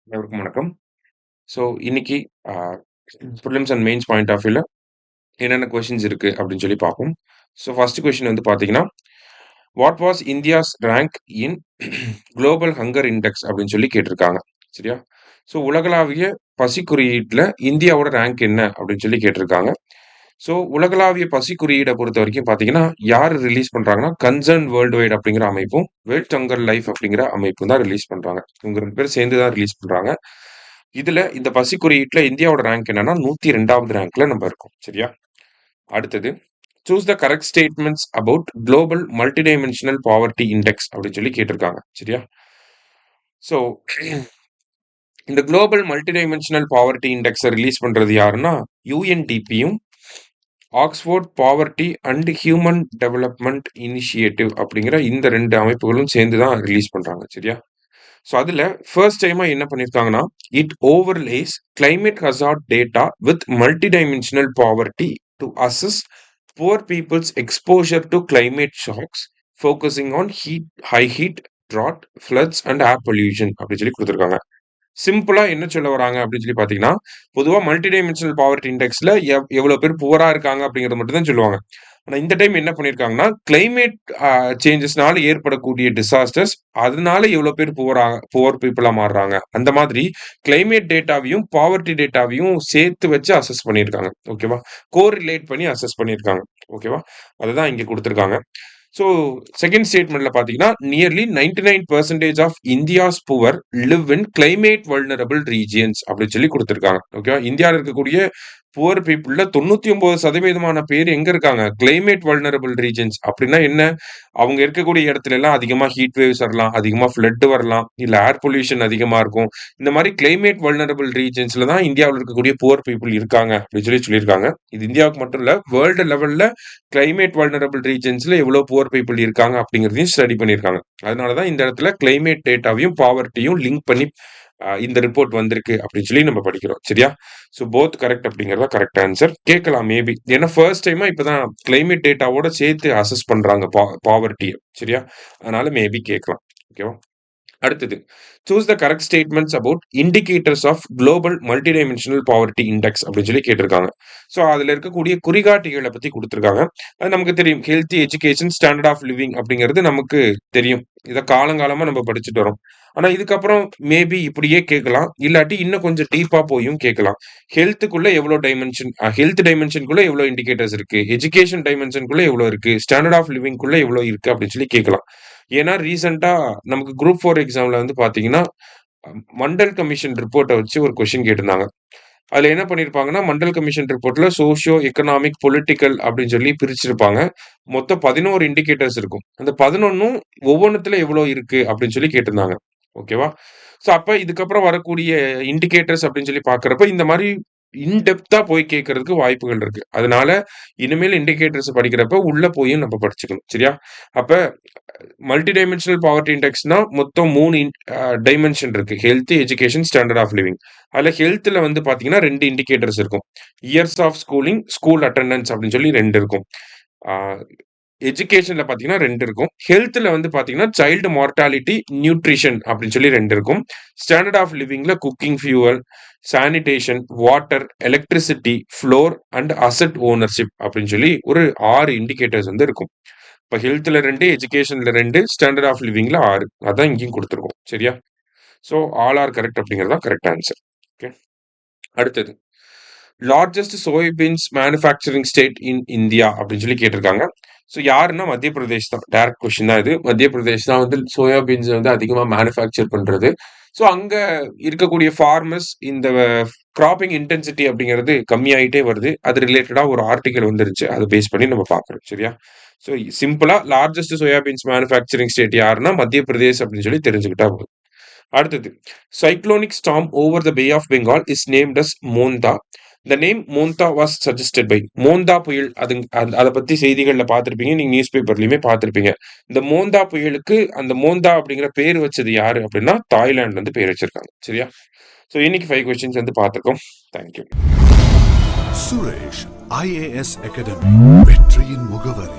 அனைவருக்கும் வணக்கம். ஸோ இன்னைக்கு அ prelims and mains point of வியூல என்னென்ன கொஸ்டின்ஸ் இருக்கு அப்படின்னு சொல்லி பார்ப்போம். ஸோ ஃபர்ஸ்ட் கொஸ்டின் வந்து பார்த்தீங்கன்னா, what was India's rank in global hunger index அப்படின்னு சொல்லி கேட்டிருக்காங்க. சரியா? ஸோ உலகளாவிய பசி குறியீட்டுல இந்தியாவோட ரேங்க் என்ன அப்படின்னு சொல்லி கேட்டிருக்காங்க. ஸோ உலகளாவிய பசி குறியீட பொறுத்தவரைக்கும் பார்த்தீங்கன்னா, யார் ரிலீஸ் பண்றாங்கன்னா, கன்சர்ன் வேர்ல்டு வைட் அப்படிங்கிற அமைப்பும், வேர்ல்ட் ஹங்கர் லைஃப் அப்படிங்கிற அமைப்பும் தான் ரிலீஸ் பண்றாங்க. இவங்க 2 பேரும் சேர்ந்து தான் ரிலீஸ் பண்றாங்க. இதுல இந்த பசி குறியீட்டுல இந்தியாவோட ரேங்க் என்னன்னா 102வது ரேங்க்ல நம்ம இருக்கோம். சரியா? அடுத்தது choose the correct statements about global multi dimensional poverty index அப்படின்னு சொல்லி கேட்டிருக்காங்க. சரியா? ஸோ இந்த குளோபல் மல்டி டைமென்ஷனல் பாவர்ட்டி இண்டெக்ஸை ரிலீஸ் பண்றது யாருன்னா யுஎன்டிபியும் Oxford poverty and human development initiative அப்படிங்கிற இந்த 2 அமைப்புகளும் சேர்ந்து தான் ரிலீஸ் பண்றாங்க. சரியா? ஸோ அதில் ஃபர்ஸ்ட் டைமாக என்ன பண்ணியிருக்காங்கன்னா it overlays climate hazard data with multi dimensional poverty to assess poor people's exposure to climate shocks focusing on heat high heat drought floods and air pollution அப்படின்னு சொல்லி கொடுத்துருக்காங்க. சிம்பிளா என்ன சொல்ல வராங்க அப்படின்னு சொல்லி பார்த்தீங்கன்னா, பொதுவா மல்டி டைமென்ஷனல் பாவர்ட்டி இண்டெக்ஸ்ல எவ்வளோ பேர் புவரா இருக்காங்க அப்படிங்கிறத மட்டும் தான் சொல்லுவாங்க. ஆனா இந்த டைம் என்ன பண்ணியிருக்காங்கன்னா, கிளைமேட் சேஞ்சஸ்னால ஏற்படக்கூடிய டிசாஸ்டர்ஸ், அதனால எவ்வளோ பேர் புவர் பீப்பிளா மாறுறாங்க. அந்த மாதிரி கிளைமேட் டேட்டாவையும், பாவர்ட்டி டேட்டாவையும் சேர்த்து வச்சு அசஸ் பண்ணியிருக்காங்க. ஓகேவா? கோரிலேட் பண்ணி அசஸ் பண்ணியிருக்காங்க. ஓகேவா? அததான் இங்க குடுத்திருக்காங்க. ஸோ செகண்ட் ஸ்டேட்மெண்ட்ல பார்த்தீங்கன்னா, nearly 99% of India's poor live in climate vulnerable regions அப்படின்னு சொல்லி குடுத்திருக்காங்க. ஓகேவா? இந்தியால இருக்கக்கூடிய புவர் பீப்புள்ல 99% பேர் எங்க இருக்காங்க? கிளைமேட் வல்னரபிள் ரீஜியன்ஸ் அப்படின்னா என்ன? அவங்க இருக்கக்கூடிய இடத்துல எல்லாம் அதிகமா ஹீட் வேவ்ஸ் வரலாம், அதிகமா ஃப்ளட் வரலாம், இல்ல ஏர் பொல்யூஷன் அதிகமா இருக்கும். இந்த மாதிரி கிளைமேட் வல்னரபிள் ரீஜியன்ஸ்ல தான் இந்தியாவுல இருக்கக்கூடிய புவர் பீப்புள் இருக்காங்க அப்படின்னு சொல்லி சொல்லியிருக்காங்க. இது இந்தியாவுக்கு மட்டும் இல்ல, வேர்ல்டு லெவல்ல கிளைமேட் வல்னரபிள் ரீஜன்ஸ்ல எவ்வளவு புவர் பீப்புள் இருக்காங்க அப்படிங்கிறதையும் ஸ்டடி பண்ணியிருக்காங்க. அதனாலதான் இந்த இடத்துல கிளைமேட் டேட்டாவையும் பாவர்ட்டியும் லிங்க் பண்ணி இந்த ரிப்போர்ட் வந்திருக்கு அப்படின்னு சொல்லி நம்ம படிக்கிறோம். சரியா? ஸோ போத் கரெக்ட் அப்படிங்கறத கரெக்ட் ஆன்சர். கேட்கலாம் மேபி. ஏன்னா ஃபர்ஸ்ட் டைமா இப்பதான் கிளைமேட் டேட்டாவோட சேர்த்து அசஸ் பண்றாங்க பாவர்ட்டியை. சரியா? அதனால மேபி கேட்கலாம். ஓகேவா? அடுத்தது choose the correct statements about indicators of global multi dimensional poverty index அப்படின்னு சொல்லி கேட்டிருக்காங்க. ஸோ அதுல இருக்கக்கூடிய குறிகாட்டிகளை பத்தி கொடுத்திருக்காங்க. அது நமக்கு தெரியும். Health, education, standard of living அப்படிங்கிறது நமக்கு தெரியும். இதை காலங்காலமா நம்ம படிச்சுட்டு வரோம். ஆனா இதுக்கப்புறம் மேபி இப்படியே கேட்கலாம், இல்லாட்டி இன்னும் கொஞ்சம் டீப்பா போயும் கேட்கலாம். ஹெல்த்துக்குள்ள எவ்வளவு டைமென்ஷன், ஹெல்த் டைமென்ஷனுக்குள்ள எவ்வளவு இண்டிகேட்டர்ஸ் இருக்கு, எஜுகேஷன் டைமென்ஷனுக்குள்ள எவ்வளவு இருக்கு, ஸ்டாண்டர்ட் ஆஃப் லிவிங்குள்ள எவ்வளவு இருக்கு அப்படின்னு சொல்லி கேட்கலாம். ஏன்னா ரீசெண்டா நமக்கு குரூப் 4 எக்ஸாம்ல வந்து பாத்தீங்கன்னா, மண்டல் கமிஷன் ரிப்போர்ட்ட வச்சு ஒரு கொஸ்டின் கேட்டிருந்தாங்க. அதுல என்ன பண்ணியிருப்பாங்கன்னா, மண்டல் கமிஷன் ரிப்போர்ட்ல சோசியோ, எக்கனாமிக், பொலிட்டிக்கல் அப்படின்னு சொல்லி பிரிச்சிருப்பாங்க. மொத்தம் 11 இண்டிகேட்டர்ஸ் இருக்கும். அந்த 11ம் ஒவ்வொன்னுத்துல எவ்வளோ இருக்கு அப்படின்னு சொல்லி கேட்டிருந்தாங்க. ஓகேவா? ஸோ அப்ப இதுக்கப்புறம் வரக்கூடிய இண்டிகேட்டர்ஸ் அப்படின்னு சொல்லி பார்க்கிறப்ப, இந்த மாரி இன் டெப்த்தா போய் கேட்கறதுக்கு வாய்ப்புகள் இருக்கு. அதனால இனிமேல் இண்டிகேட்டர்ஸ் படிக்கிறப்ப உள்ள போயும் நம்ம படிச்சுக்கணும். சரியா? அப்ப மல்டி டைமென்ஷனல் பாவர்ட்டி இண்டெக்ஸ்னா மொத்தம் 3 டைமென்ஷன் இருக்கு. Health, education, standard of living. அதுல ஹெல்த்ல வந்து பாத்தீங்கன்னா 2 இண்டிகேட்டர்ஸ் இருக்கும். Years of schooling, school attendance அப்படின்னு சொல்லி 2 இருக்கும். ஆ எஜுகேஷன்ல பாத்தீங்கன்னா 2 இருக்கும். ஹெல்த்ல வந்து பாத்தீங்கன்னா சைல்டு மார்டாலிட்டி, நியூட்ரிஷன் அப்படின்னு சொல்லி 2 இருக்கும். ஸ்டாண்டர்ட் ஆஃப் லிவிங்ல cooking fuel, sanitation, water, electricity, floor and asset ownership அப்படின்னு சொல்லி ஒரு 6 இண்டிகேட்டர்ஸ் வந்து இருக்கும். இப்ப ஹெல்த்ல 2, எஜுகேஷன்ல 2, ஸ்டாண்டர்ட் ஆஃப் லிவிங்ல 6. அதான் இங்கேயும் குடுத்துருக்கோம். சரியா? ஸோ ஆல் ஆர் கரெக்ட் அப்படிங்கிறது தான் கரெக்ட் ஆன்சர். ஓகே. அடுத்தது largest soybeans manufacturing state in India அப்படின்னு சொல்லி கேட்டிருக்காங்க. ஸோ யாருன்னா மத்திய பிரதேஷ் தான். டைரக்ட் கொஸ்டின் தான் இது. மத்திய பிரதேஷ் தான் வந்து சோயாபீன்ஸ் வந்து அதிகமா மேனுஃபேக்சர் பண்றது. ஸோ அங்க இருக்கக்கூடிய ஃபார்மர்ஸ் இந்த கிராப்பிங் இன்டென்சிட்டி அப்படிங்கிறது கம்மியாயிட்டே வருது. அது ரிலேட்டடா ஒரு ஆர்டிகல் வந்துருச்சு. அதை பேஸ் பண்ணி நம்ம பார்க்குறோம். சரியா? ஸோ சிம்பிளா லார்ஜஸ்ட் சோயாபீன்ஸ் மேனுஃபேக்சரிங் ஸ்டேட் யாருன்னா மத்திய பிரதேஷ் அப்படின்னு சொல்லி தெரிஞ்சுக்கிட்டா போதும். அடுத்தது cyclonic storm over the bay of Bengal is named as Montha. The name Montha was suggested by. Montha புயல் அதை பத்தி செய்திகள்ல பார்த்திருப்பீங்க. நீங்க நியூஸ் பேப்பர்லயுமே பார்த்திருப்பீங்க. இந்த மோந்தா புயலுக்கு அந்த மோந்தா அப்படிங்கிற பேர் வச்சது யாரு அப்படின்னா தாய்லாந்துல இருந்து பேர் வச்சிருக்காங்க. சரியா? ஸோ இன்னைக்கு 5 கொஸ்டின்ஸ் வந்து பார்த்திருக்கோம். தேங்க்யூ. சுரேஷ் IAS அகாடமி வெற்றியின் முகவரி.